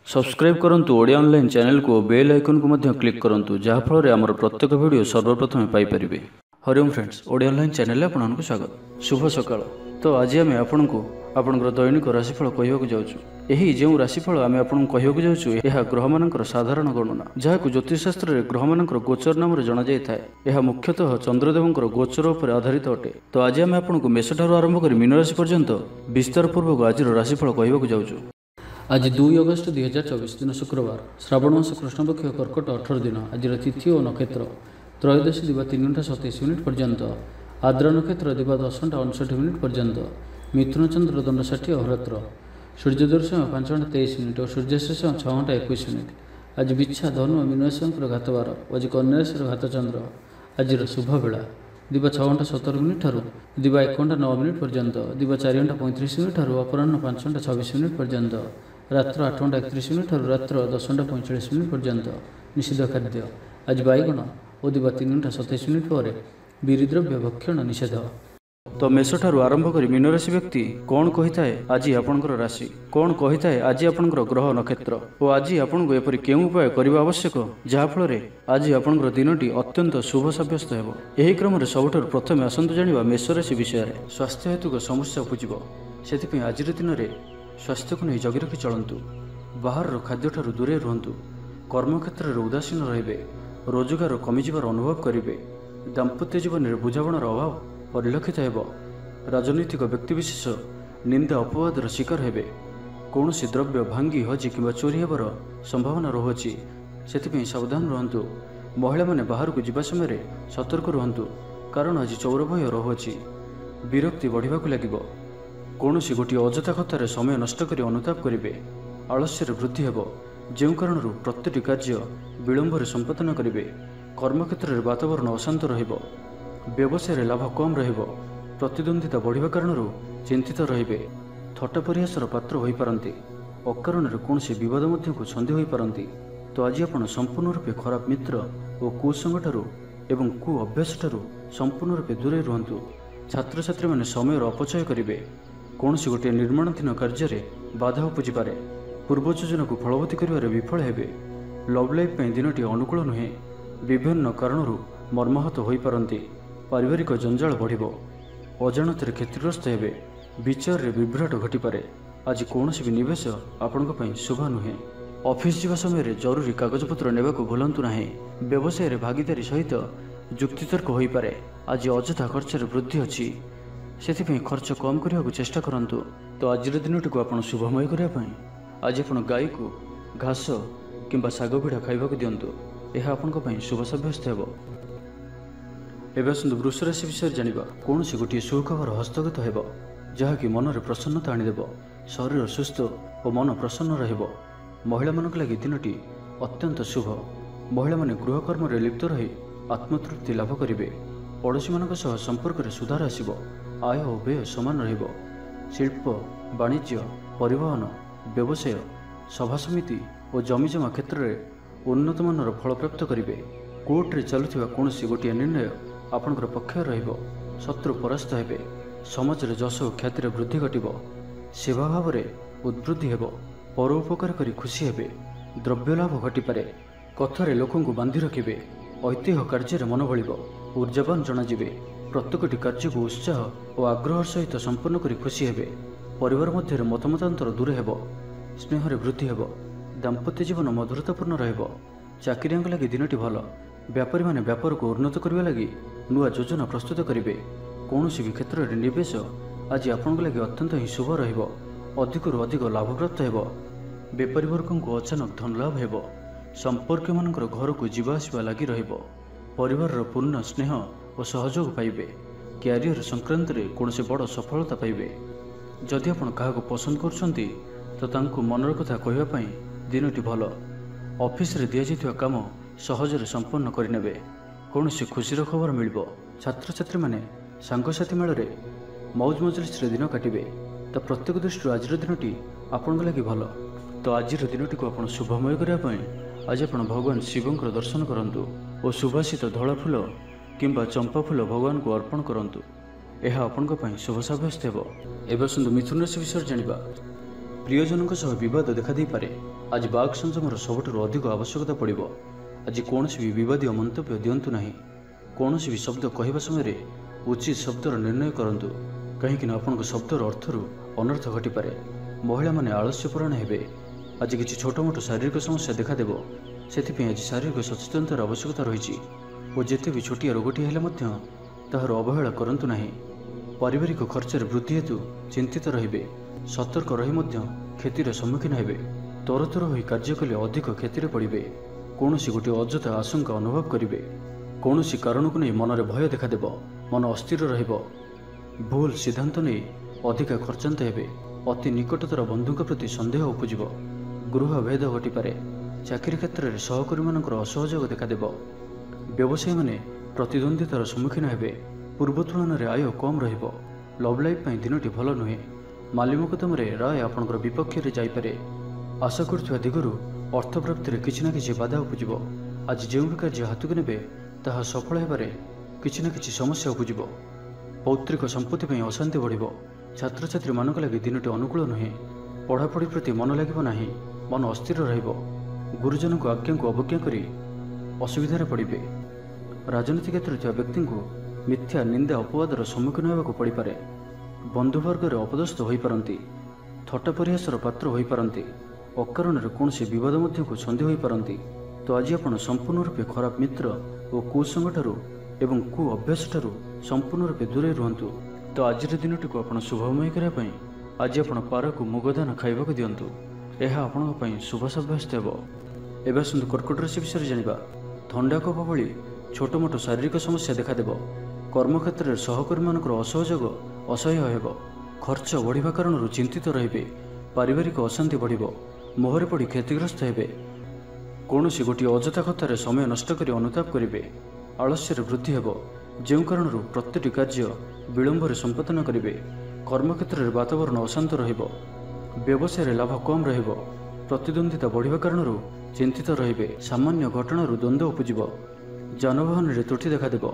Subscribe करंतु Odia online channel को bell icon को मध्य क्लिक करंतु जहाँ फल आमर प्रत्येक वीडियो सर्वप्रथम Piper. Hariom friends, Odia online channel आपको स्वागत। शुभ सकाळ। तो आज आम आपको आपंकर दैनिक राशिफल कहवाक जाऊँ। यही जो राशिफल आम आपको कहवाक जाऊँ यह ग्रह मानकर साधारण गणना जहाँ ज्योतिषशास्त्र में ग्रह मानकर गोचर नाम जना जाए। यह मुख्यतः चंद्रदेवंकर गोचर पर आधारित अटे। तो आज आम आपको मेष ठारू आरंभ कर मीन राशि पर्यंत विस्तार पूर्वक आज राशिफल कहवाक जाऊँ। आज 2 अगस्त 2024 दिन शुक्रवार, श्रावण मास कृष्णपक्ष कर्कट 18 दिन। आज तिथि और नक्षत्र त्रयोदशी दिवा 3:27 पर्यंत, आद्रा नक्षत्र दिवा 10:59 पर्यंत, मिथुन चंद्र दंड 60 अहोरात्र, सूर्य दर्शन 5:23 और सूर्याशेष 6:21। आज बिच्छा धनु मीन राशि घातवार। आज कन्या राशि घातचंद्र। आज शुभ बेला दिवा 6:17 ठारू दिवा 1:09 पर्यंत, दिवा 4:35 ठारू अपराह्न 5:26 पर्यंत, रात्र 8:31 ठारू रात्र 10:45 पर्यंत। निषिद्ध खाद्य आज बैगण और दिवा 3:27 पर बीरिद्रव्य भक्षण निषेध। तो मेष ठारू आरंभ कर मीन राशि व्यक्ति कौन कही थाए आज आपंकर राशि, कौन कही थाए आज आपंकर ग्रह नक्षत्र और आज आपको एपरी केउं उपाय करबा आवश्यक जहाँफल आज आपंकर दिनटी अत्यंत शुभ सब्यस्त हेबो। एही क्रम रे सबठारु प्रथमे आसंतु जानिबा मेष राशि विषय। स्वास्थ्य हेतुक समस्या उपजिबो, सेथिपई आजिर दिन रे स्वास्थ्य को नहीं जगी रखी चलतु। बाहर खाद्य ठारू दूरे रुहतु। कर्मक्षेत्र में उदासीन रहिबे। रोजगार कमिजिबार अनुभव करिबे। दाम्पत्य जीवन में बुझामणार अभाव परिलक्षित हेब। राजनैतिक व्यक्तिविशेष निंदा अपवादर शिकार हेबे। कौनसी द्रव्य भांगी हजि किंवा चोरी हेबार संभावना रहुछि, सेथिपई सावधान रहंतु। महिला माने बाहर को जिबा समय सतर्क रहंतु, कारण आज चौर भय रहुछि। विरक्ति बढ़िबाकु लागिबो। कौनसी गोटे अजथा कथार समय नष्ट कर अनुताप करेंगे। आलस्यर वृद्धि हेब, जो कारण प्रत्येक कार्य विलंबर संपादन करेंगे। कर्मक्षेत्र में वातावरण अशांत रहिब। व्यवसाय लाभ कम रहिब। प्रतिद्वंदिता बढ़िबा कारण चिंतित रहिबे। थट्टा परिहासर पात्र होई पारंती। अकारण कौन विवाद मध्य को छंदी होई पारंती। तो आज आपण संपूर्ण रूपे खराब मित्र और कुसंग ठारू एवं कु अभ्यास ठारू संपूर्ण रूपे दूरे रुहंतु। छात्र छात्री माने समय अपचय करेंगे। कौन सी गोटे निर्माणाधीन कार्य बाधा उपजिपे। पूर्व योजना को फलवती कर विफल हेबे। लव लाइफ दिनटी अनुकूल नुहे। विभिन्न कारणों मर्माहत हो पारंती। पारिवारिक जंजाल बढ़िबो। अजाणत क्षतिग्रस्त हेबे। विचार रे विभ्राट घटिपारे। आज कौन भी निवेश आपण शुभ नुहे। ऑफिस जावा समय जरूरी कागजपत्र नेबाकू भूलंतु नाही। व्यवसाय रे भागीदारी सहित जुक्तितर्क हो पारे। आज अजथा खर्च वृद्धि अच्छी, से खर्च कम करने को चेष्टा करंतु। तो आज दिनटी को आप शुभमय करने आज आप गाई को घास किंबा शाग पिठा खाइबा दिंतु। यह आपण शुभ सब्यस्त हेब। एवं आसतु वृष राशि विषय जानिबा। कौन गोटे सुखबर हस्तगत हेब, जहाँकि मन में प्रसन्नता आनीदेव। शरीर सुस्थ और मन प्रसन्न रहिब। महिला मानक लगी दिनटी अत्यंत शुभ। महिला माने गृहकर्म रे लिप्त रही आत्मतृप्ति लाभ करेंगे। पड़ोशी मान संपर्क में सुधार आसिब। आय और व्यय समान रहिब। शिल्प वाणिज्य परिवहन व्यवसाय सभा समिति और जमीजमा क्षेत्र में उन्नत मानर फल प्राप्त करेंगे। कोर्ट रे चलुथिबा कौनसी गोटे निर्णय आपणकर पक्ष रहिब। शत्रु परास्त हेबे। समाज रे जश और ख्यातिर वृद्धि घटिब। सेवा भाव में उद्वृद्धि हेब। परोपकार करी खुशी हेबे। द्रव्य लाभ घटिपारे। कथार लोक बांधि रखिबे। ऐतिह्य कार्य मन भलिब। ऊर्जावान जनाजिबे। प्रत्येकटी कार्य को उत्साह और आग्रह सहित संपन्न करी खुशी हेबे। परिवार मध्य मतमतांतर दूर हेब। स्नेह वृद्धि हेब। दाम्पत्य जीवन मधुरतापूर्ण रहिब। चाकरियां लगी दिनटी भल। व्यापारी माने व्यापार को उन्नत करने लगी नुआ योजना प्रस्तुत करेंगे। कौन भी क्षेत्र में निवेश आज आपण लगी अत्यंत ही शुभ रहिब। अधिक अधिक लाभ प्राप्त हेब। व्यापारी वर्ग को अचानक धन लाभ हेब। संपर्क मानकर घर को जीवा आसिबा लगी रहिब। परिवार पूर्ण स्नेह और सहयोग पाइबे। क्यारियर संक्रांत रे कौन से बड़ सफलता पाइबे। जदि आपण काहाको पसंद करछंती तो तांको मनर कथा कहवाई दिनटी भल। ऑफिस रे दिया जाइथिबा काम सहजरे संपन्न करिनेबे। कौन से खुशीर खबर मिलिबो। छात्र छात्री माने सांगसाथी मेल रे मौज मजलिस रे दिन काटिबे। तो प्रत्येक दृष्टि आज दिनटी आपण लगी भल। तो आज दिनटी को आपण शुभमय करने आज आप भगवान शिवंकर दर्शन करंतु और सुभाषित धला फूल किंबा चंपा फूल भगवान को अर्पण करंतु। यह आपण शुभ सब्यस्त हेब। एवं मिथुन राशि विषय जानिबा। प्रियजनों सह विवाद देखा पारे। आज बाक संयमर सबुठारु अधिक आवश्यकता पड़िब। आज कौनसी भी विवादीय मंतव्य दिंतु नहीं। कौनसी भी शब्द कहवा समय उचित शब्दर निर्णय करंतु, कहीं आपण शब्दर अर्थरु अनर्थ घटिपे। महिला माने आलस्यपरायण हेबे। आज किसी छोट मोट शारीरिक समस्या देखादेव, से आज शारीरिक सचेतनतार आवश्यकता रही। और जिते भी छोटिया रोगटी हेले ताहार अवहेला करंतु नहीं। पारिवारिक खर्चर वृद्धि हेतु चिंतित रहिबे। सतर्क रही क्षतिर सम्मुखीन हेबे। तरतर होई कार्य कले अधिक क्षतिर पड़े। कौनसी गोटे अजथा आशंका अनुभव करेंगे। कौनसी कारण को नहीं मनरे भय देखादेव। मन अस्थिर रहिब। भूल सिद्धांत नहीं अधिका खर्चांत हेबे। अति निकटतर बंधुक प्रति संदेह उपजिब। गृह भेद घटिपे। चाकरी क्षेत्र में सहकर्मी मानकर असहयोग देखादेव। व्यवसायी माने प्रतिद्वंदितार सम्मुखीन हेबे। पूर्व तुलन में आय कम रहिब। लव लाइफ पई दिनटी भल नुहे। माली मोकदमे राय आपणकर विपक्ष में जाइपे। आशा करुवा दिगरु अर्थ प्राप्ति में किसी न किसी बाधा उपजिब। आज जो भी कार्य हाथ को नेबे ताहा सफल हेबारे किसी न किसी समस्या उपजिब। पौत्रिक संपत्ति में अशांति बढ़िब। छात्र छात्री मानक लगी दिनटी अनुकूल नुहे। पढ़ापढ़ी प्रति मन लगिब नाही। मन अस्थिर रहिब। गुरुजन को आज्ञा को अवज्ञा करी असुविधार पड़े। राजनीति क्षेत्र में व्यक्ति को मिथ्या निंदा अपवादर सम्मुखीन होगा पड़े। बंधुवर्ग अपदस्थ हो पारती। थट्टा परिहासर पात्र हो पारती। अकारण कौन बद को छंदी हो पारती। तो आज आप संपूर्ण रूपे खराब मित्र और कुसंग एवं कु अभ्यास ठारू संपूर्ण रूपे दूरे रुहतु। तो आज दिनटी को आप शुभमय करने आज आप पार को मुगदान खाइबा दिंतु। यह आपण शुभ सब्यस्त हो। एवं आसतु कर्कट राशि विषय जाना। थंडा कफ भली छोट मोट शारीरिक समस्या देखादेव। कर्मक्षेत्र में सहकर्मी मानकर असहयोग असह्य हेब। खर्च बढ़िबा कारण चिंतित रहिबे। पारिवारिक अशांति बढ़िब। मोहरे पड़ी क्षतिग्रस्त हेबे। कौनसी गोटे अजथा कथार समय नष्ट कर अनुताप करेंगे। आलस्यर वृद्धि हेब। जो कारण प्रत्येक कार्य विलंब संपादन करेंगे। कर्मक्षेत्र में वातावरण अशांत रहिब। व्यवसाय लाभ कम रहिब। प्रतिद्वंदिता बढ़िबा कारण चिंतित रहिबे। सामान्य घटना द्वंद्व उपजिब। जानवाहन में त्रुटि देखादेव।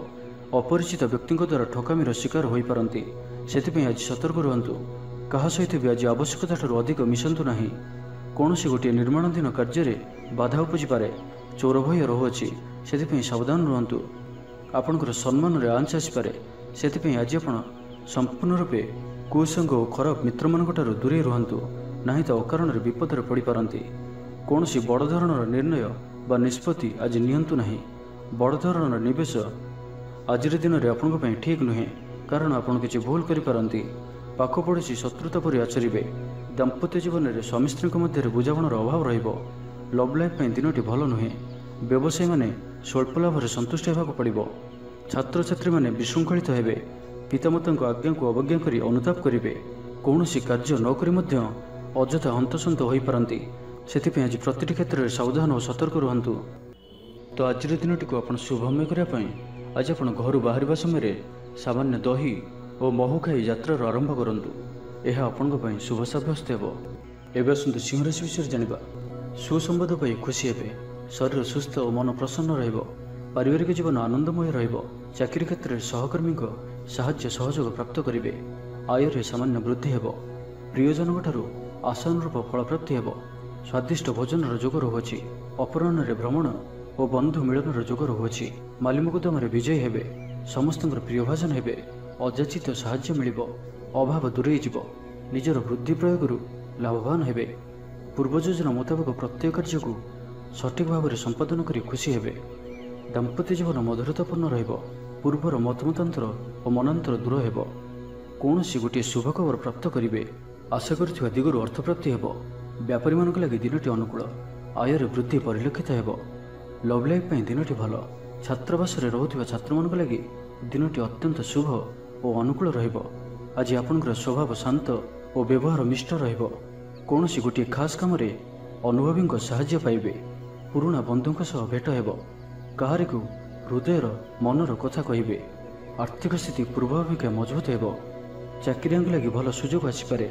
अपरिचित व्यक्ति द्वारा ठकामीर शिकार हो पारती। से आज सतर्क रुहतु। क्या सहित भी आज आवश्यकता ठारू अधिक मिशंतु नहीं। कौन सी गोटे निर्माणाधीन कार्य बाधा उपजिपे। चोर भय रहुअछि, से सावधान रुहतु। आपणकर सम्मान में आंच आसपे। से आज आप संपूर्ण रूपे कुसंग और खराब मित्र मान दूरे रुहतु। नहीं तो अकारण विपदर पड़ पारती। कौन सी बड़ धरणर निर्णय बा निष्पत्ति आज नियंतु नहीं। बड़ धरणर निवेश आज दिन में आपण ठीक नुहे। कारण आपड़ किसी भूल करिपारती। पाख पड़ोसी शत्रुता परि आचरिबे। दाम्पत्य जीवन में स्वामी स्त्री मध्य बुझामणार अभाव रहिब। लव लाइफ दिनटी भल नुहे। व्यवसायी माने स्वल्प लाभ संतुष्ट होगा पड़ो। छात्र छात्री माने विशृंखलित हेबे। पितामाता आज्ञा को अवज्ञा करी अनुताप करेंगे। कौन कार्य नक अजथा हंतसंत हो पारती। से आज प्रति क्षेत्र में सावधान और सतर्क रुहतु। तो आज दिनटी को आप शुभमय करने आज आप घर बाहर समय सामान्य दही और महू खाई यात्रार आरंभ करंतु। यह आपण शुभ सब्यस्त हो। एवं आसतु सिंह राशि विषय जाना। सुसंवाद पाई खुशी हेबे। शरीर सुस्थ और मन प्रसन्न रहिब। पारिवारिक जीवन आनंदमय रहिब। चाकरी क्षेत्र में सहकर्मी साहाय्य सहयोग प्राप्त करेंगे। आय सामान्य वृद्धि हेब। प्रियजन ठारू आशानुरूप फल प्राप्ति हेब। स्वादिष्ट भोजन जोग रहुअछि। अपराह्न भ्रमण और बंधु मिलन जोग रहुअछि। माली मोकदमे विजयी हेबे। समस्त प्रिय भाजन हेबे। अजाचित साहाय्य मिलिब। अभाव दूरे जीव। निजर बुद्धि प्रयोग लाभवान हेबे। पूर्व योजना मुताबक प्रत्येक कार्य को सठिक भाव में संपादन करी खुशी हेबे। दाम्पत्य जीवन मधुरतापूर्ण रहिब। पूर्वर मतमतांतर और मनांतर दूर हेब। कौन सी गोटे शुभ खबर प्राप्त करेंगे। आशा करुवा दिगरु अर्थप्राप्ति हेब। व्यापारी मानक लगी दिनटी अनुकूल। आयर वृद्धि परिलक्षित हेब। लव लाइफ दिनटी भल। छात्रावास रोथुवा छात्र मानक लगी दिनटी अत्यंत शुभ और अनुकूल रहिब। आज आपणकर स्वभाव शांत और व्यवहार मिष्ट रहिब। कौन सी गोटे खास काम अनुभवी साहाय्य पाइबे। पुराणा बंधुों सह भेट हेब। काहारी को हृदयर मनर कथा कहिबे। आर्थिक स्थिति पूर्व अपेक्षा मजबूत हेब। चाकरिया लगी भल सुजोग आसपे।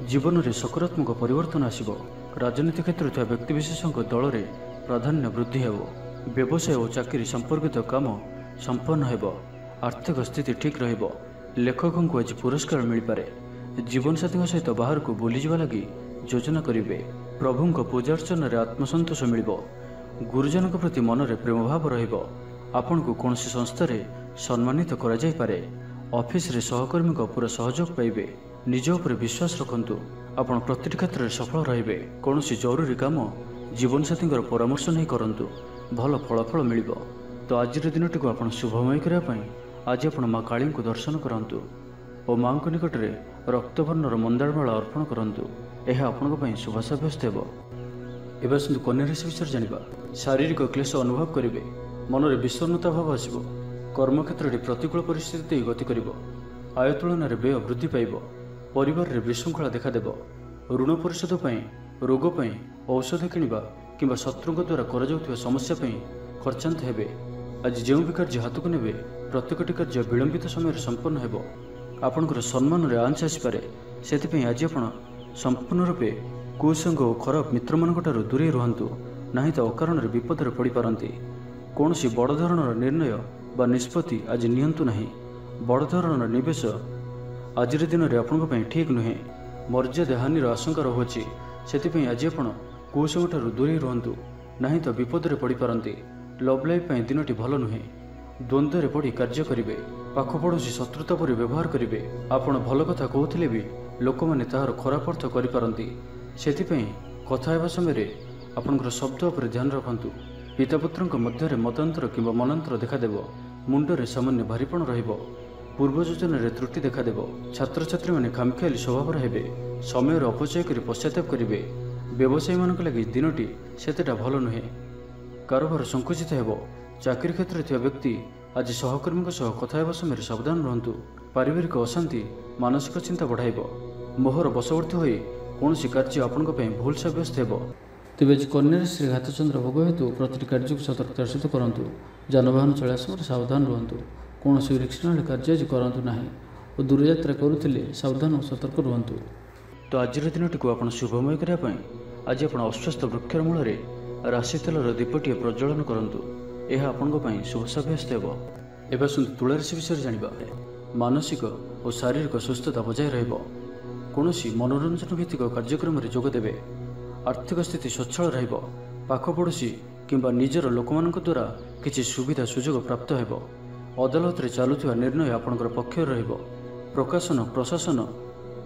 जीवन में सकारात्मक परिवर्तन आसिब। राजनीति क्षेत्र में व्यक्तिविशेष दल में प्राधान्य वृद्धि हेब। व्यवसाय और चाकरी संपर्कित काम संपन्न हेब। आर्थिक स्थिति ठीक रहिब। लेखकों को आज पुरस्कार मिल पारे। ଜୀବନସାଥୀଙ୍କ ସହିତ ବାହାରକୁ ବୁଲିଯିବା ଲାଗି ଯୋଜନା କରିବେ। ପ୍ରଭୁଙ୍କ ପୂଜାର୍ଚ୍ଚନାରେ ଆତ୍ମସନ୍ତୋଷ ମିଳିବ। ଗୁରୁଜନଙ୍କ ପ୍ରତି ମନରେ ପ୍ରେମଭାବ ରହିବ। ଆପଣଙ୍କୁ କୌଣସି ସଂସ୍ଥାରେ ସମ୍ମାନିତ କରାଯାଇପାରେ। ଅଫିସରେ ସହକର୍ମୀଙ୍କ ପୁରା ସହଯୋଗ ପାଇବେ। ନିଜ ଉପରେ ବିଶ୍ୱାସ ରଖନ୍ତୁ। ଆପଣ ପ୍ରତିଟି କ୍ଷେତ୍ରରେ ସଫଳ ରହିବେ। କୌଣସି ଜରୁରୀ କାମ ଜୀବନସାଥୀଙ୍କର ପରାମର୍ଶ ନେଇ କରନ୍ତୁ, ଭଲ ଫଳାଫଳ ମିଳିବ। ତ ଆଜିର ଦିନଟିକୁ ଆପଣ ଶୁଭମୟ କରିବା ପାଇଁ ଆଜି ଆପଣ ମା କାଳୀଙ୍କୁ ଦର୍ଶନ କରନ୍ତୁ ଓ ମାଙ୍କ ନିକଟରେ ରକ୍ତବର୍ଣ୍ଣର ମନ୍ଦାରମାଳ ଅର୍ପଣ କରନ୍ତୁ। ଏହା ଆପଣଙ୍କ ପାଇଁ ଶୁଭ ସାବ୍ୟସ୍ତ ହେବ। ଏବେ ଆସନ୍ତୁ କନ୍ୟା ରାଶି ବିଷୟରେ ଜାଣିବା। ଶାରୀରିକ କ୍ଲେଶ ଅନୁଭବ କରିବେ। ମନରେ ବିଷର୍ଣ୍ଣତା ଭାବ ଆସିବ। କର୍ମକ୍ଷେତ୍ରରେ ପ୍ରତିକୂଳ ପରିସ୍ଥିତି ଦେଇ ଗତି କରିବ। ଆୟ ତୁଳନାରେ ବ୍ୟୟ ବୃଦ୍ଧି ପାଇବ। ପରିବାରରେ ବିଶୃଙ୍ଖଳା ଦେଖାଦେବ। ଋଣ ପରିଶୋଧ ପାଇଁ, ରୋଗ ପାଇଁ, ଔଷଧ କିଣିବା କିମ୍ବା ଶତ୍ରୁଙ୍କ ଦ୍ୱାରା କରାଯାଉଥିବା ସମସ୍ୟା ପାଇଁ ଖର୍ଚ୍ଚାନ୍ତ ହେବେ। ଆଜି ଯେଉଁ ବି କାର୍ଯ୍ୟ ହାତକୁ ନେବେ ପ୍ରତ୍ୟେକଟି କାର୍ଯ୍ୟ ବିଳମ୍ବିତ ସମୟରେ ସମ୍ପନ୍ନ ହେବ। ଆପଣଙ୍କର ସମ୍ମାନରେ ଆଞ୍ଚ ଆସିପାରେ। ସେଥିପାଇଁ ଆଜି ଆପଣ ସମ୍ପୂର୍ଣ୍ଣ ରୂପେ କୁସଙ୍ଗ ଓ ଖରାପ ମିତ୍ରମାନଙ୍କଠାରୁ ଦୂରେଇ ରୁହନ୍ତୁ, ନାହିଁ ତ ଅକାରଣରେ ବିପଦରେ ପଡ଼ିପାରନ୍ତି। କୌଣସି ବଡ଼ ଧରଣର ନିର୍ଣ୍ଣୟ ବା ନିଷ୍ପତ୍ତି ଆଜି ନିଅନ୍ତୁ ନାହିଁ। ବଡ଼ ଧରଣର ନିବେଶ ଆଜିର ଦିନରେ ଆପଣଙ୍କ ପାଇଁ ଠିକ୍ ନୁହେଁ। ମର୍ଯ୍ୟାଦା ହାନିର ଆଶଙ୍କା ରହୁଅଛି। ସେଥିପାଇଁ ଆଜି ଆପଣ କୁସଙ୍ଗଠାରୁ ଦୂରେଇ ରୁହନ୍ତୁ, ନାହିଁ ତ ବିପଦରେ ପଡ଼ିପାରନ୍ତି। ଲଭ୍ ଲାଇଫ୍ ପାଇଁ ଦିନଟି ଭଲ ନୁହେଁ। ଦ୍ୱନ୍ଦ୍ୱରେ ପଡ଼ି କାର୍ଯ୍ୟ କରିବେ। ପାଖ ପଡ଼ୋଶୀ ଶତ୍ରୁତା ପରି ବ୍ୟବହାର କରିବେ। ଆପଣ ଭଲ କଥା କହୁଥିଲେ ବି ଲୋକମାନେ ତାହାର ଖରାପ ଅର୍ଥ କରିପାରନ୍ତି। ସେଥିପାଇଁ କଥା ହେବା ସମୟରେ ଆପଣଙ୍କର ଶବ୍ଦ ଉପରେ ଧ୍ୟାନ ରଖନ୍ତୁ। ପିତାପୁତ୍ରଙ୍କ ମଧ୍ୟରେ ମତାନ୍ତର କିମ୍ବା ମନାନ୍ତର ଦେଖାଦେବ। ମୁଣ୍ଡରେ ସାମାନ୍ୟ ଭାରିପଣ ରହିବ। ପୂର୍ବ ଯୋଜନାରେ ତ୍ରୁଟି ଦେଖାଦେବ। ଛାତ୍ରଛାତ୍ରୀମାନେ ଖାମଖିଆଲି ସ୍ୱଭାବର ହେବେ। ସମୟର ଅପଚୟ କରି ପଶ୍ଚାତାପ କରିବେ। ବ୍ୟବସାୟୀମାନଙ୍କ ଲାଗି ଦିନଟି ସେତେଟା ଭଲ ନୁହେଁ। କାରବାର ସଙ୍କୁଚିତ ହେବ। ଚାକିରି କ୍ଷେତ୍ରରେ ଥିବା ବ୍ୟକ୍ତି ଆଜି ସହକର୍ମୀଙ୍କ ସହ କଥା ହେବା ସମୟରେ ସାବଧାନ ରୁହନ୍ତୁ। ପାରିବାରିକ ଅଶାନ୍ତି ମାନସିକ ଚିନ୍ତା ବଢ଼ାଇବ। ମୋହର ବଶବର୍ତ୍ତୀ ହୋଇ କୌଣସି କାର୍ଯ୍ୟ ଆପଣଙ୍କ ପାଇଁ ଭୁଲ ସାବ୍ୟସ୍ତ ହେବ। ତେବେ ଆଜି କନ୍ୟା ରାଶିରେ ଘାତଚନ୍ଦ୍ର ଭୋଗ ହେତୁ ପ୍ରତିଟି କାର୍ଯ୍ୟକୁ ସତର୍କତାର ସହିତ କରନ୍ତୁ। ଯାନବାହନ ଚଳାଇବା ସମୟରେ ସାବଧାନ ରୁହନ୍ତୁ। କୌଣସି ରିକ୍ସନାଳ କାର୍ଯ୍ୟ ଆଜି କରନ୍ତୁ ନାହିଁ ଓ ଦୂରଯାତ୍ରା କରୁଥିଲେ ସାବଧାନ ଓ ସତର୍କ ରୁହନ୍ତୁ। ତ ଆଜିର ଦିନଟିକୁ ଆପଣ ଶୁଭମୟ କରିବା ପାଇଁ ଆଜି ଆପଣ ଅଶ୍ୱସ୍ଥ ବୃକ୍ଷର ମୂଳରେ ରାଶି ତେଲର ଦୀପଟିଏ ପ୍ରଜ୍ୱଳନ କରନ୍ତୁ। ଏହା ଆପଣଙ୍କ ପାଇଁ ଶୁଭ ସାବ୍ୟସ୍ତ ହେବ। ଏବେ ଆସନ୍ତୁ ତୁଳା ରାଶି ବିଷୟରେ ଜାଣିବା। ମାନସିକ ଓ ଶାରୀରିକ ସୁସ୍ଥତା ବଜାୟ ରହିବ। କୌଣସି ମନୋରଞ୍ଜନ ଭିତ୍ତିକ କାର୍ଯ୍ୟକ୍ରମରେ ଯୋଗ ଦେବେ। ଆର୍ଥିକ ସ୍ଥିତି ସ୍ୱଚ୍ଛଳ ରହିବ। ପାଖ ପଡ଼ୋଶୀ କିମ୍ବା ନିଜର ଲୋକମାନଙ୍କ ଦ୍ୱାରା କିଛି ସୁବିଧା ସୁଯୋଗ ପ୍ରାପ୍ତ ହେବ। ଅଦାଲତରେ ଚାଲୁଥିବା ନିର୍ଣ୍ଣୟ ଆପଣଙ୍କର ପକ୍ଷରେ ରହିବ। ପ୍ରକାଶନ, ପ୍ରଶାସନ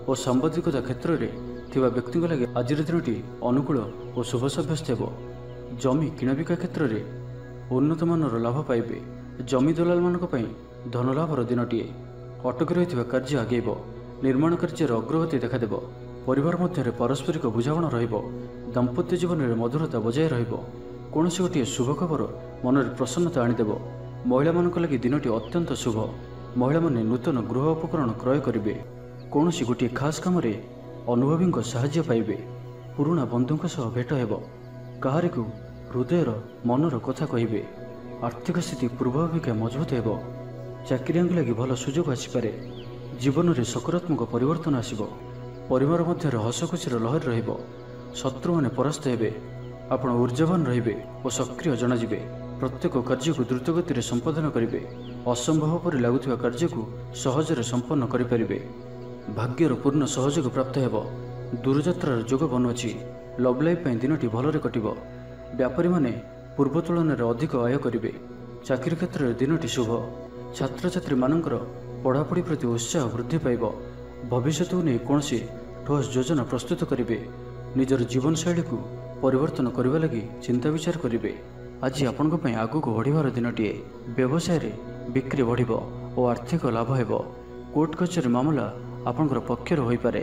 ଓ ସାମ୍ବାଦିକତା କ୍ଷେତ୍ରରେ ଥିବା ବ୍ୟକ୍ତିଙ୍କ ଲାଗି ଆଜିର ଦିନଟି ଅନୁକୂଳ ଓ ଶୁଭ ସାବ୍ୟସ୍ତ ହେବ। ଜମି କିଣାବିକା କ୍ଷେତ୍ରରେ ଉନ୍ନତମାନର ଲାଭ ପାଇବେ। ଜମି ଦଲାଲମାନଙ୍କ ପାଇଁ ଧନଲାଭର ଦିନଟିଏ। ଅଟକି ରହିଥିବା କାର୍ଯ୍ୟ ଆଗେଇବ। ନିର୍ମାଣ କାର୍ଯ୍ୟର ଅଗ୍ରଗତି ଦେଖାଦେବ। ପରିବାର ମଧ୍ୟରେ ପାରସ୍ପରିକ ବୁଝାମଣା ରହିବ। ଦାମ୍ପତ୍ୟ ଜୀବନରେ ମଧୁରତା ବଜାୟ ରହିବ। କୌଣସି ଗୋଟିଏ ଶୁଭ ଖବର ମନରେ ପ୍ରସନ୍ନତା ଆଣିଦେବ। ମହିଳାମାନଙ୍କ ଲାଗି ଦିନଟି ଅତ୍ୟନ୍ତ ଶୁଭ। ମହିଳାମାନେ ନୂତନ ଗୃହ ଉପକରଣ କ୍ରୟ କରିବେ। କୌଣସି ଗୋଟିଏ ଖାସ୍ କାମରେ ଅନୁଭବୀଙ୍କ ସାହାଯ୍ୟ ପାଇବେ। ପୁରୁଣା ବନ୍ଧୁଙ୍କ ସହ ଭେଟ ହେବ। କାହାରିକୁ ହୃଦୟର ମନର କଥା କହିବେ। ଆର୍ଥିକ ସ୍ଥିତି ପୂର୍ବ ଅପେକ୍ଷା ମଜବୁତ ହେବ। ଚାକିରିଆଙ୍କ ଲାଗି ଭଲ ସୁଯୋଗ ଆସିପାରେ। ଜୀବନରେ ସକାରାତ୍ମକ ପରିବର୍ତ୍ତନ ଆସିବ। ପରିବାର ମଧ୍ୟରେ ହସଖୁସିର ଲହରୀ ରହିବ। ଶତ୍ରୁମାନେ ପରାସ୍ତ ହେବେ। ଆପଣ ଊର୍ଜ୍ଜାବାନ ରହିବେ ଓ ସକ୍ରିୟ ଜଣାଯିବେ। ପ୍ରତ୍ୟେକ କାର୍ଯ୍ୟକୁ ଦ୍ରୁତଗତିରେ ସମ୍ପାଦନ କରିବେ। ଅସମ୍ଭବ ପରି ଲାଗୁଥିବା କାର୍ଯ୍ୟକୁ ସହଜରେ ସମ୍ପନ୍ନ କରିପାରିବେ। ଭାଗ୍ୟର ପୂର୍ଣ୍ଣ ସହଯୋଗ ପ୍ରାପ୍ତ ହେବ। ଦୂରଯାତ୍ରାର ଯୋଗ ବନୁଅଛି। ଲଭ୍ ଲାଇଫ୍ ପାଇଁ ଦିନଟି ଭଲରେ କଟିବ। ବ୍ୟାପାରୀମାନେ ପୂର୍ବ ତୁଳନାରେ ଅଧିକ ଆୟ କରିବେ। ଚାକିରି କ୍ଷେତ୍ରରେ ଦିନଟି ଶୁଭ। ଛାତ୍ରଛାତ୍ରୀମାନଙ୍କର ପଢ଼ାପଢ଼ି ପ୍ରତି ଉତ୍ସାହ ବୃଦ୍ଧି ପାଇବ। ଭବିଷ୍ୟତକୁ ନେଇ କୌଣସି ଠୋସ୍ ଯୋଜନା ପ୍ରସ୍ତୁତ କରିବେ। ନିଜର ଜୀବନଶୈଳୀକୁ ପରିବର୍ତ୍ତନ କରିବା ଲାଗି ଚିନ୍ତା ବିଚାର କରିବେ। ଆଜି ଆପଣଙ୍କ ପାଇଁ ଆଗକୁ ବଢ଼ିବାର ଦିନଟିଏ। ବ୍ୟବସାୟରେ ବିକ୍ରି ବଢ଼ିବ ଓ ଆର୍ଥିକ ଲାଭ ହେବ। କୋର୍ଟ କଚେରୀ ମାମଲା ଆପଣଙ୍କର ପକ୍ଷରେ ହୋଇପାରେ।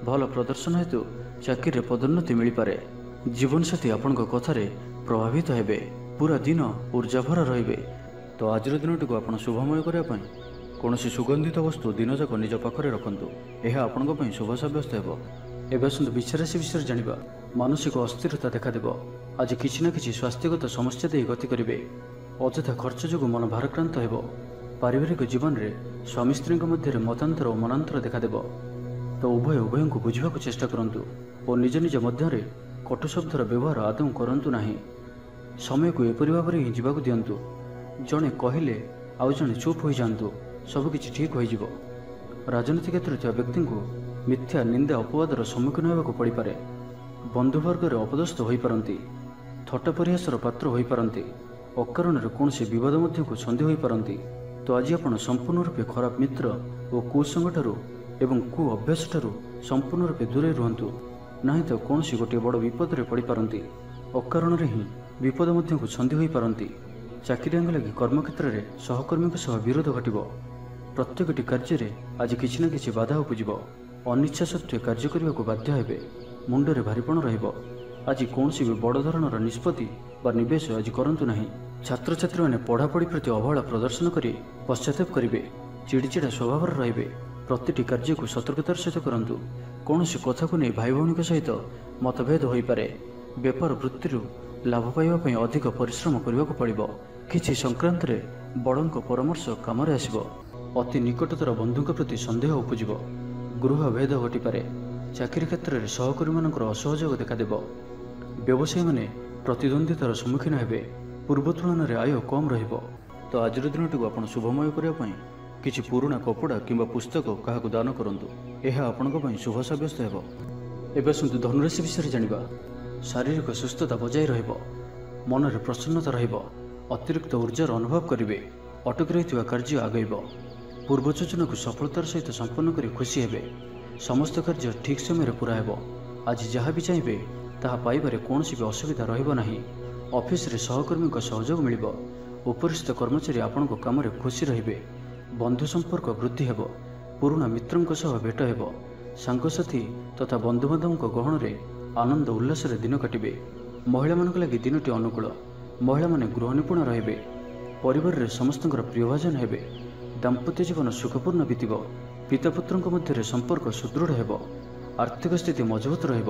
ଭଲ ପ୍ରଦର୍ଶନ ହେତୁ ଚାକିରିରେ ପଦୋନ୍ନତି ମିଳିପାରେ। ଜୀବନସାଥୀ ଆପଣଙ୍କ କଥାରେ ପ୍ରଭାବିତ ହେବେ। ପୁରା ଦିନ ଊର୍ଜାଭରା ରହିବେ। ତ ଆଜିର ଦିନଟିକୁ ଆପଣ ଶୁଭମୟ କରିବା ପାଇଁ କୌଣସି ସୁଗନ୍ଧିତ ବସ୍ତୁ ଦିନଯାକ ନିଜ ପାଖରେ ରଖନ୍ତୁ। ଏହା ଆପଣଙ୍କ ପାଇଁ ଶୁଭ ସାବ୍ୟସ୍ତ ହେବ। ଏବେ ଆସନ୍ତୁ ବୃଷ ରାଶି ବିଷୟରେ ଜାଣିବା। ମାନସିକ ଅସ୍ଥିରତା ଦେଖାଦେବ। ଆଜି କିଛି ନା କିଛି ସ୍ୱାସ୍ଥ୍ୟଗତ ସମସ୍ୟା ଦେଇ ଗତି କରିବେ। ଅଯଥା ଖର୍ଚ୍ଚ ଯୋଗୁଁ ମନ ଭାରାକ୍ରାନ୍ତ ହେବ। ପାରିବାରିକ ଜୀବନରେ ସ୍ୱାମୀ ସ୍ତ୍ରୀଙ୍କ ମଧ୍ୟରେ ମତାନ୍ତର ଓ ମନାନ୍ତର ଦେଖାଦେବ। ତ ଉଭୟଙ୍କୁ ବୁଝିବାକୁ ଚେଷ୍ଟା କରନ୍ତୁ ଓ ନିଜ ନିଜ ମଧ୍ୟରେ କଟୁ ଶବ୍ଦର ବ୍ୟବହାର ଆଦୌ କରନ୍ତୁ ନାହିଁ। ସମୟକୁ ଏପରି ଭାବରେ ହିଁ ଯିବାକୁ ଦିଅନ୍ତୁ। ଜଣେ କହିଲେ ଆଉ ଜଣେ ଚୁପ୍ ହୋଇଯାଆନ୍ତୁ। ସବୁକିଛି ଠିକ୍ ହୋଇଯିବ। ରାଜନୀତି କ୍ଷେତ୍ରରେ ଥିବା ବ୍ୟକ୍ତିଙ୍କୁ ମିଥ୍ୟା ନିନ୍ଦା ଅପବାଦର ସମ୍ମୁଖୀନ ହେବାକୁ ପଡ଼ିପାରେ। ବନ୍ଧୁବର୍ଗରେ ଅପଦସ୍ଥ ହୋଇପାରନ୍ତି, ଥଟ୍ଟା ପରିହାସର ପାତ୍ର ହୋଇପାରନ୍ତି, ଅକାରଣରେ କୌଣସି ବିବାଦ ମଧ୍ୟକୁ ଛନ୍ଦି ହୋଇପାରନ୍ତି। ତ ଆଜି ଆପଣ ସମ୍ପୂର୍ଣ୍ଣ ରୂପେ ଖରାପ ମିତ୍ର ଓ କୁସଙ୍ଗଠାରୁ ଏବଂ କୁ ଅଭ୍ୟାସଠାରୁ ସମ୍ପୂର୍ଣ୍ଣ ରୂପେ ଦୂରେଇ ରୁହନ୍ତୁ, ନାହିଁ ତ କୌଣସି ଗୋଟିଏ ବଡ଼ ବିପଦରେ ପଡ଼ିପାରନ୍ତି। ଅକାରଣରେ ହିଁ ବିପଦ ମଧ୍ୟକୁ ଛନ୍ଦି ହୋଇପାରନ୍ତି। ଚାକିରିଆଙ୍କ ଲାଗି କର୍ମକ୍ଷେତ୍ରରେ ସହକର୍ମୀଙ୍କ ସହ ବିରୋଧ ଘଟିବ। ପ୍ରତ୍ୟେକଟି କାର୍ଯ୍ୟରେ ଆଜି କିଛି ନା କିଛି ବାଧା ଉପୁଜିବ। ଅନିଚ୍ଛା ସତ୍ତ୍ୱେ କାର୍ଯ୍ୟ କରିବାକୁ ବାଧ୍ୟ ହେବେ। ମୁଣ୍ଡରେ ଭାରିପଣ ରହିବ। ଆଜି କୌଣସି ବି ବଡ଼ ଧରଣର ନିଷ୍ପତ୍ତି ବା ନିବେଶ ଆଜି କରନ୍ତୁ ନାହିଁ। ଛାତ୍ରଛାତ୍ରୀମାନେ ପଢ଼ାପଢ଼ି ପ୍ରତି ଅବହେଳା ପ୍ରଦର୍ଶନ କରି ପଶ୍ଚାତାପ କରିବେ। ଚିଡ଼ିଚିଡ଼ା ସ୍ୱଭାବର ରହିବେ। ପ୍ରତିଟି କାର୍ଯ୍ୟକୁ ସତର୍କତାର ସହିତ କରନ୍ତୁ। କୌଣସି କଥାକୁ ନେଇ ଭାଇ ଭଉଣୀଙ୍କ ସହିତ ମତଭେଦ ହୋଇପାରେ। ବେପାର ବୃତ୍ତିରୁ ଲାଭ ପାଇବା ପାଇଁ ଅଧିକ ପରିଶ୍ରମ କରିବାକୁ ପଡ଼ିବ। କିଛି ସଂକ୍ରାନ୍ତରେ ବଡ଼ଙ୍କ ପରାମର୍ଶ କାମରେ ଆସିବ। ଅତି ନିକଟତର ବନ୍ଧୁଙ୍କ ପ୍ରତି ସନ୍ଦେହ ଉପୁଜିବ। ଗୃହ ଭେଦ ଘଟିପାରେ। ଚାକିରି କ୍ଷେତ୍ରରେ ସହକର୍ମୀମାନଙ୍କର ଅସହଯୋଗ ଦେଖାଦେବ। ବ୍ୟବସାୟୀମାନେ ପ୍ରତିଦ୍ୱନ୍ଦ୍ୱିତାର ସମ୍ମୁଖୀନ ହେବେ। ପୂର୍ବ ତୁଳନାରେ ଆୟ କମ୍ ରହିବ। ତ ଆଜିର ଦିନଟିକୁ ଆପଣ ଶୁଭମୟ କରିବା ପାଇଁ କିଛି ପୁରୁଣା କପଡ଼ା କିମ୍ବା ପୁସ୍ତକ କାହାକୁ ଦାନ କରନ୍ତୁ। ଏହା ଆପଣଙ୍କ ପାଇଁ ଶୁଭ ସାବ୍ୟସ୍ତ ହେବ। ଏବେ ଆସନ୍ତୁ ଧନୁରାଶି ବିଷୟରେ ଜାଣିବା। ଶାରୀରିକ ସୁସ୍ଥତା ବଜାୟ ରହିବ। ମନରେ ପ୍ରସନ୍ନତା ରହିବ। ଅତିରିକ୍ତ ଉର୍ଜାର ଅନୁଭବ କରିବେ। ଅଟକି ରହିଥିବା କାର୍ଯ୍ୟ ଆଗେଇବ। ପୂର୍ବ ଯୋଜନାକୁ ସଫଳତାର ସହିତ ସମ୍ପନ୍ନ କରି ଖୁସି ହେବେ। ସମସ୍ତ କାର୍ଯ୍ୟ ଠିକ୍ ସମୟରେ ପୁରା ହେବ। ଆଜି ଯାହା ବି ଚାହିଁବେ ତାହା ପାଇବାରେ କୌଣସି ବି ଅସୁବିଧା ରହିବ ନାହିଁ। ଅଫିସରେ ସହକର୍ମୀଙ୍କ ସହଯୋଗ ମିଳିବ। ଉପରିସ୍ଥ କର୍ମଚାରୀ ଆପଣଙ୍କ କାମରେ ଖୁସି ରହିବେ। ବନ୍ଧୁ ସମ୍ପର୍କ ବୃଦ୍ଧି ହେବ। ପୁରୁଣା ମିତ୍ରଙ୍କ ସହ ଭେଟ ହେବ। ସାଙ୍ଗସାଥୀ ତଥା ବନ୍ଧୁବାନ୍ଧବଙ୍କ ଗହଣରେ ଆନନ୍ଦ ଉଲ୍ଲାସରେ ଦିନ କାଟିବେ। ମହିଳାମାନଙ୍କ ଲାଗି ଦିନଟି ଅନୁକୂଳ। ମହିଳାମାନେ ଗୃହ ନିପୁଣ ରହିବେ। ପରିବାରରେ ସମସ୍ତଙ୍କର ପ୍ରିୟଭାଜନ ହେବେ। ଦାମ୍ପତ୍ୟ ଜୀବନ ସୁଖପୂର୍ଣ୍ଣ ବିତିବ। ପିତାପୁତ୍ରଙ୍କ ମଧ୍ୟରେ ସମ୍ପର୍କ ସୁଦୃଢ଼ ହେବ। ଆର୍ଥିକ ସ୍ଥିତି ମଜବୁତ ରହିବ।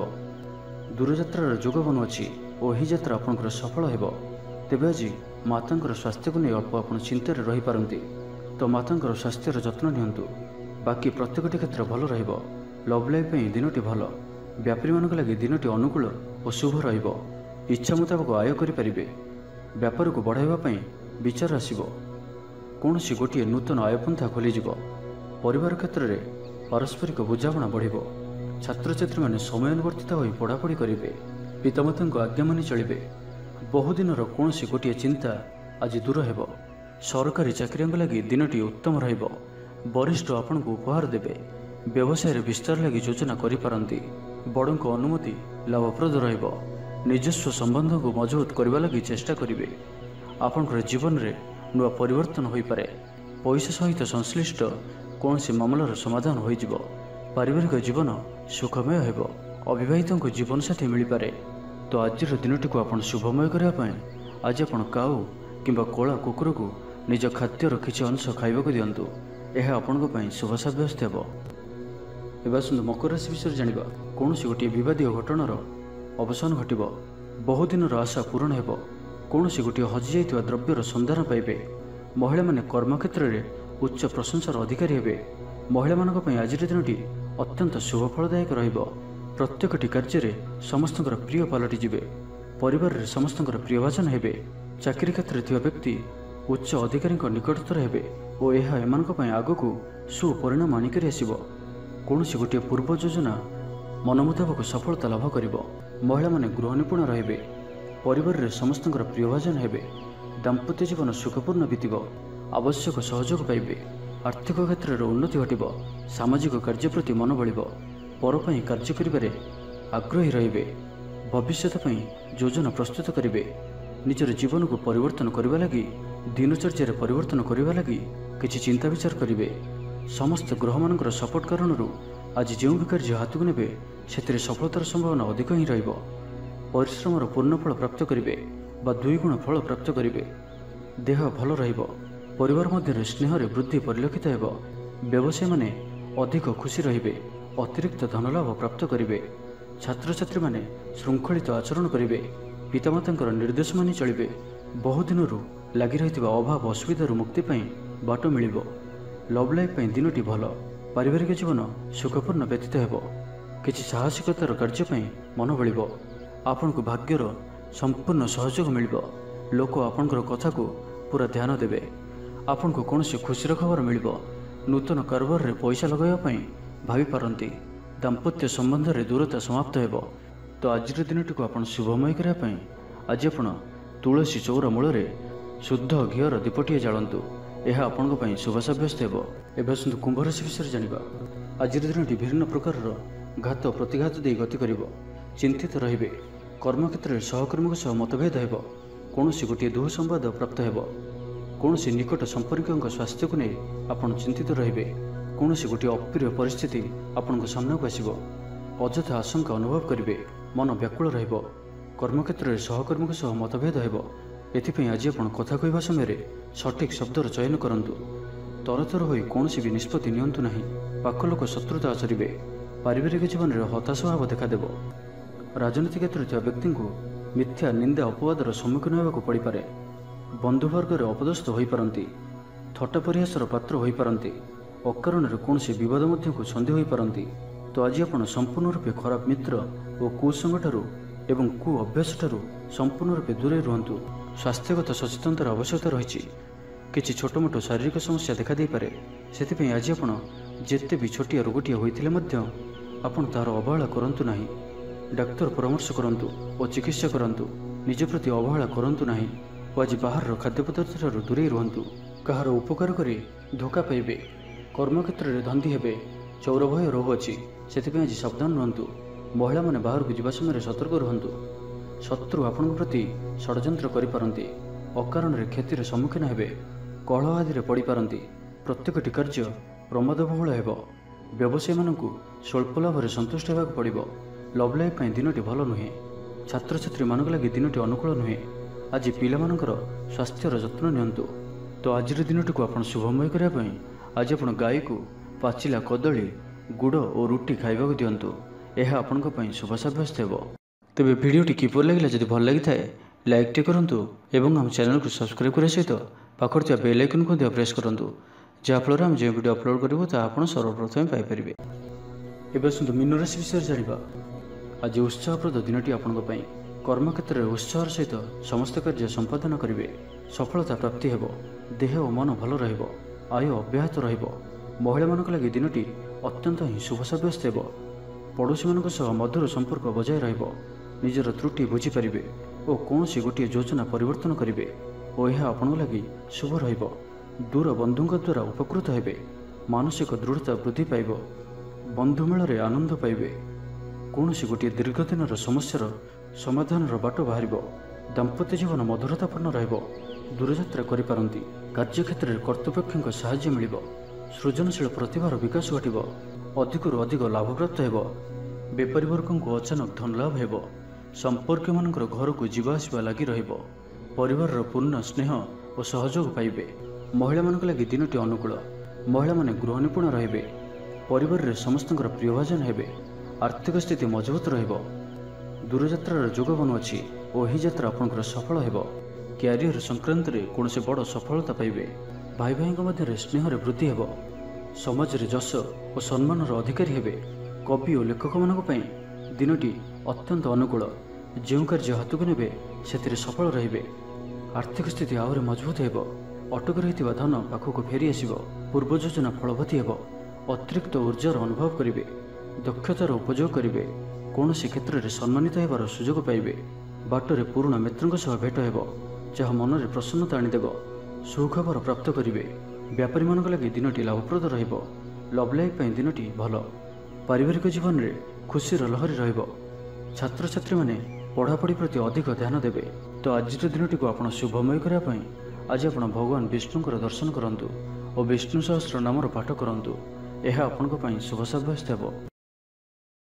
ଦୂରଯାତ୍ରାର ଯୋଗ ବନୁଅଛି ଓ ଏହି ଯାତ୍ରା ଆପଣଙ୍କର ସଫଳ ହେବ। ତେବେ ଆଜି ମାତାଙ୍କର ସ୍ୱାସ୍ଥ୍ୟକୁ ନେଇ ଅଳ୍ପ ଆପଣ ଚିନ୍ତାରେ ରହିପାରନ୍ତି। ତ ମାତାଙ୍କର ସ୍ୱାସ୍ଥ୍ୟର ଯତ୍ନ ନିଅନ୍ତୁ। ବାକି ପ୍ରତ୍ୟେକଟି କ୍ଷେତ୍ର ଭଲ ରହିବ। ଲଭ୍ ଲାଇଫ୍ ପାଇଁ ଦିନଟି ଭଲ। ବ୍ୟାପାରୀମାନଙ୍କ ଲାଗି ଦିନଟି ଅନୁକୂଳ ଓ ଶୁଭ ରହିବ। ଇଚ୍ଛା ମୁତାବକ ଆୟ କରିପାରିବେ। ବ୍ୟାପାରକୁ ବଢ଼ାଇବା ପାଇଁ ବିଚାର ଆସିବ। କୌଣସି ଗୋଟିଏ ନୂତନ ଆୟପନ୍ଥା ଖୋଲିଯିବ। ପରିବାର କ୍ଷେତ୍ରରେ ପାରସ୍ପରିକ ବୁଝାମଣା ବଢ଼ିବ। ଛାତ୍ରଛାତ୍ରୀମାନେ ସମୟାନୁବର୍ତ୍ତିତ ହୋଇ ପଢ଼ାପଢ଼ି କରିବେ। ପିତାମାତାଙ୍କ ଆଜ୍ଞା ମାନି ଚଳିବେ। ବହୁଦିନର କୌଣସି ଗୋଟିଏ ଚିନ୍ତା ଆଜି ଦୂର ହେବ। ସରକାରୀ ଚାକିରିଆଙ୍କ ଲାଗି ଦିନଟି ଉତ୍ତମ ରହିବ। ବରିଷ୍ଠ ଆପଣଙ୍କୁ ଉପହାର ଦେବେ। ବ୍ୟବସାୟରେ ବିସ୍ତାର ଲାଗି ଯୋଜନା କରିପାରନ୍ତି। ବଡ଼ଙ୍କ ଅନୁମତି ଲାଭପ୍ରଦ ରହିବ। ନିଜସ୍ୱ ସମ୍ବନ୍ଧକୁ ମଜବୁତ କରିବା ଲାଗି ଚେଷ୍ଟା କରିବେ। ଆପଣଙ୍କର ଜୀବନରେ ନୂଆ ପରିବର୍ତ୍ତନ ହୋଇପାରେ। ପଇସା ସହିତ ସଂଶ୍ଳିଷ୍ଟ କୌଣସି ମାମଲାର ସମାଧାନ ହୋଇଯିବ। ପାରିବାରିକ ଜୀବନ ସୁଖମୟ ହେବ। ଅବିବାହିତଙ୍କ ଜୀବନସାଥୀ ମିଳିପାରେ। ତ ଆଜିର ଦିନଟିକୁ ଆପଣ ଶୁଭମୟ କରିବା ପାଇଁ ଆଜି ଆପଣ କାଉ କିମ୍ବା କଳା କୁକୁରକୁ ନିଜ ଖାଦ୍ୟର କିଛି ଅଂଶ ଖାଇବାକୁ ଦିଅନ୍ତୁ। ଏହା ଆପଣଙ୍କ ପାଇଁ ଶୁଭ ସାବ୍ୟସ୍ତ ହେବ। ଏବେ ଆସନ୍ତୁ ମକର ରାଶି ବିଷୟରେ ଜାଣିବା। କୌଣସି ଗୋଟିଏ ବିବାଦୀୟ ଘଟଣାର ଅବସାନ ଘଟିବ। ବହୁଦିନର ଆଶା ପୂରଣ ହେବ। କୌଣସି ଗୋଟିଏ ହଜିଯାଇଥିବା ଦ୍ରବ୍ୟର ସନ୍ଧାନ ପାଇବେ। ମହିଳାମାନେ କର୍ମକ୍ଷେତ୍ରରେ ଉଚ୍ଚ ପ୍ରଶଂସାର ଅଧିକାରୀ ହେବେ। ମହିଳାମାନଙ୍କ ପାଇଁ ଆଜିର ଦିନଟି ଅତ୍ୟନ୍ତ ଶୁଭଫଳଦାୟକ ରହିବ। ପ୍ରତ୍ୟେକଟି କାର୍ଯ୍ୟରେ ସମସ୍ତଙ୍କର ପ୍ରିୟ ପାଲଟିଯିବେ। ପରିବାରରେ ସମସ୍ତଙ୍କର ପ୍ରିୟଭାଜନ ହେବେ। ଚାକିରି କ୍ଷେତ୍ରରେ ଥିବା ବ୍ୟକ୍ତି ଉଚ୍ଚ ଅଧିକାରୀଙ୍କ ନିକଟତର ହେବେ ଓ ଏହା ଏମାନଙ୍କ ପାଇଁ ଆଗକୁ ସୁପରିଣାମ ଆଣିକରି ଆସିବ। କୌଣସି ଗୋଟିଏ ପୂର୍ବ ଯୋଜନା ମନ ମୁତାବକ ସଫଳତା ଲାଭ କରିବ। ମହିଳାମାନେ ଗୃହ ନିପୁଣ ରହିବେ। ପରିବାରରେ ସମସ୍ତଙ୍କର ପ୍ରିୟଭାଜନ ହେବେ। ଦାମ୍ପତ୍ୟ ଜୀବନ ସୁଖପୂର୍ଣ୍ଣ ବିତିବ। ଆବଶ୍ୟକ ସହଯୋଗ ପାଇବେ। ଆର୍ଥିକ କ୍ଷେତ୍ରରେ ଉନ୍ନତି ଘଟିବ। ସାମାଜିକ କାର୍ଯ୍ୟ ପ୍ରତି ମନ ବଳିବ। ପର ପାଇଁ କାର୍ଯ୍ୟ କରିବାରେ ଆଗ୍ରହୀ ରହିବେ। ଭବିଷ୍ୟତ ପାଇଁ ଯୋଜନା ପ୍ରସ୍ତୁତ କରିବେ। ନିଜର ଜୀବନକୁ ପରିବର୍ତ୍ତନ କରିବା ଲାଗି ଦିନଚର୍ଯ୍ୟାରେ ପରିବର୍ତ୍ତନ କରିବା ଲାଗି କିଛି ଚିନ୍ତା ବିଚାର କରିବେ। ସମସ୍ତ ଗ୍ରହମାନଙ୍କର ସପୋର୍ଟ କାରଣରୁ ଆଜି ଯେଉଁ ବି କାର୍ଯ୍ୟ ହାତକୁ ନେବେ ସେଥିରେ ସଫଳତାର ସମ୍ଭାବନା ଅଧିକ ହିଁ ରହିବ। ପରିଶ୍ରମର ପୂର୍ଣ୍ଣ ଫଳ ପ୍ରାପ୍ତ କରିବେ ବା 2 ଗୁଣ ଫଳ ପ୍ରାପ୍ତ କରିବେ। ଦେହ ଭଲ ରହିବ। ପରିବାର ମଧ୍ୟରେ ସ୍ନେହରେ ବୃଦ୍ଧି ପରିଲକ୍ଷିତ ହେବ। ବ୍ୟବସାୟୀମାନେ ଅଧିକ ଖୁସି ରହିବେ। ଅତିରିକ୍ତ ଧନଲାଭ ପ୍ରାପ୍ତ କରିବେ। ଛାତ୍ରଛାତ୍ରୀମାନେ ଶୃଙ୍ଖଳିତ ଆଚରଣ କରିବେ। ପିତାମାତାଙ୍କର ନିର୍ଦ୍ଦେଶ ମାନି ଚଳିବେ। ବହୁଦିନରୁ ଲାଗି ରହିଥିବା ଅଭାବ ଅସୁବିଧାରୁ ମୁକ୍ତି ପାଇଁ ବାଟ ମିଳିବ। ଲଭ୍ ଲାଇଫ୍ ପାଇଁ ଦିନଟି ଭଲ। ପାରିବାରିକ ଜୀବନ ସୁଖପୂର୍ଣ୍ଣ ବ୍ୟତୀତ ହେବ। କିଛି ସାହସିକତାର କାର୍ଯ୍ୟ ପାଇଁ ମନ ବଳିବ। ଆପଣଙ୍କୁ ଭାଗ୍ୟର ସମ୍ପୂର୍ଣ୍ଣ ସହଯୋଗ ମିଳିବ। ଲୋକ ଆପଣଙ୍କର କଥାକୁ ପୁରା ଧ୍ୟାନ ଦେବେ। ଆପଣଙ୍କୁ କୌଣସି ଖୁସିର ଖବର ମିଳିବ। ନୂତନ କାରବାରରେ ପଇସା ଲଗାଇବା ପାଇଁ ଭାବିପାରନ୍ତି। दाम्पत्य संबंध में दूरता समाप्त हो। तो आज दिनटी को आप शुभमय करने आज आप तुलसी चौरा मूल शुद्ध घीर दीपटीए जालतु। यह आपण शुभ सब्यस्त हो। एवं कुंभ राशि विषय जाना। आज दिनटी विभिन्न प्रकार घात प्रतिघात दे गति कर चिंतित रे। कर्मक्षेत्र में सहकर्मी सह मतभेद हो। कौन गोटे दुह संवाद प्राप्त हो। कौन निकट संपर्कों स्वास्थ्य को नहीं आप चिंतित रे। कौन गोटे अप्रिय परिस्थिति आपण सामना को आसो। अଯଥା आशंका अनुभव करेंगे। मन व्याकुल रहिबो। कर्मक्षेत्र में सहकर्मी सह मतभेद हो। एथिपाई आज आप कथा कहवा समय सठिक शब्दर चयन करंतु। तरतर होई कौन भी निष्पत्ति नियंतु नहीं। पाख लोक शत्रुता आचरिबे। पारिवारिक जीवन में हताश भाव देखादेव। राजनीति क्षेत्र में व्यक्ति को मिथ्या निंदा अपवादर सम्मुखीन होगा पड़ पारे। बंधुवर्ग अपदस्थ हो पारती। थट्टा परिहासर पात्र हो पारती। अकारण कौन बद को छंदी हो पारती। तो आज आप संपूर्ण रूपे खराब मित्र और कुसंग एवं कु अभ्यास ठारू संपूर्ण रूपे दूरे रुहतु। स्वास्थ्यगत सचेतनतार आवश्यकता रही। किसी छोट मोट शारीरिक समस्या देखा दे पारे। से आज आप जिते भी छोटिया रोगटिए होते आपन तार अवहेला करंतु नहीं। डाक्तर परामर्श करंतु और चिकित्सा करंतु। निज प्रति अवहेला करंतु नहीं। आज बाहर खाद्य पदार्थ ठारू दूरे रुहतु। कहार उपकार करी धोखा पाइबे। कर्मक्षेत्र में धंदी हेबे। चौर भय रोग अच्छी से आज सावधान रुहतु। महिला माने बाहर को जीवा समय सतर्क रुहतु। शत्रु आपण प्रति षड्यंत्र करिपारंती। अकारण क्षतिर सम्मुखीन हेबे। कलह आदि पड़ पारती। प्रत्येकटी कार्य प्रमादबहुल हेब। व्यवसायी मानकु स्वल्प लाभ में संतुष्ट होगा पड़ो। लव लाइफ दिनटी भल नुहे। छात्र छात्री मानक लगी दिनटी अनुकूल नुहे। आज पिलामानकर स्वास्थ्यर जत्न नियंतु। तो आज दिनटी को आप शुभमय करने आज आप गाई को पाचिला कदली गुड़ और रुटी खाइबा दिंतु। यह आपण शुभ सब्यस्त हो। तेरे भिडटी किपर लगे जब भल लगी था लाइक टे करूँ और आम चैनल को सब्सक्राइब करने सहित पाखर बेल आइकन को प्रेस करूँ जहाँफल आम जो वीडियो अपलोड करूँ ताकि सर्वप्रथम पाइपर। एवं मीन राशि विषय जाना। आज उत्साहप्रद दिनटी आपण कर्मक्षेत्र में उत्साह सहित समस्त कार्य संपादन करेंगे। सफलता प्राप्ति हो। देह और मन भल रहिबो। आय अब्याहत रहिबो। महिला मानक लगी दिनटी अत्यंत ही शुभ सब्यस्त हो। पड़ोशी मानक सह मधुर संपर्क बजाय रहिबो। निजर त्रुटि बुझीपारे और कौन गोटे योजना परिवर्तन करेंगे और यह आपण लगी शुभ रहिबो। दूर बंधुक द्वारा उपकृत हेबे। मानसिक दृढ़ता वृद्धि पाइब। बंधुमेल आनंद पाइबे। कौन गोटे दीर्घ दिन समस्यार समाधान बाट बाहर। दाम्पत्य जीवन मधुरतापूर्ण रहिबो। दूरयात्रा करिपारंती। कार्यक्षेत्र में कर्तृपक्षों साहाय्य मिलिब। सृजनशील प्रतिभार विकास घटिब। अधिकरू अधिक लाभ प्राप्त हेब। बेपारी वर्ग को अचानक धन लाभ हेब। संपर्क मानकर घर को जीवा आसवा लगी रहिब। परिवार पूर्ण स्नेह और सहयोग पाइबे। महिला मानक लगी दिनटी अनुकूल। महिला माने गृह निपुण रहिबे। परिवार रे समस्तंकर प्रियभाजन हेबे। आर्थिक स्थिति मजबूत रहिब। दूरयात्रार जोग बनुअछि और यही यात्रा आपनकर सफल हेब। क्यारियर संक्रांत रे कौन से बड़ सफलता पाइबे। भाई भाई मध्य स्नेह वृद्धि हेब। समाज रे जश और सम्मानर अधिकारी हेबे। कवि और लेखक मानक दिनटी अत्यंत अनुकूल। जो कार्य हाथ को नेबे से सफल रहिबे। आर्थिक स्थिति आहरी मजबूत हेब। अटक रही धन पाखक फेरी आसब। पूर्व योजना फलवती हेब। अतिरिक्त ऊर्जार अनुभव करेंगे। दक्षतार उपयोग करेंगे। कौन क्षेत्र में सम्मानित होबार सुजोग पाइबे। बाटरे पुराणा मित्रों सह भेट हेब जहाँ मन में प्रसन्नता आनीदेव। सुखबर प्राप्त करेंगे। व्यापारी मानक लगी दिनटी लाभप्रद रहिब। लव लाइफ दिनटी भल। पारिवारिक जीवन में खुशीर लहरी रहिब। छात्र छात्री माने पढ़ापढ़ी प्रति अधिक ध्यान देवे। तो आज दिनटी को आप शुभमय करने आज आप भगवान विष्णुଙ୍କର दर्शन करंतु और विष्णु सहस्र नामर पाठ करंतु। यह आपण शुभ सब्यस्त हो।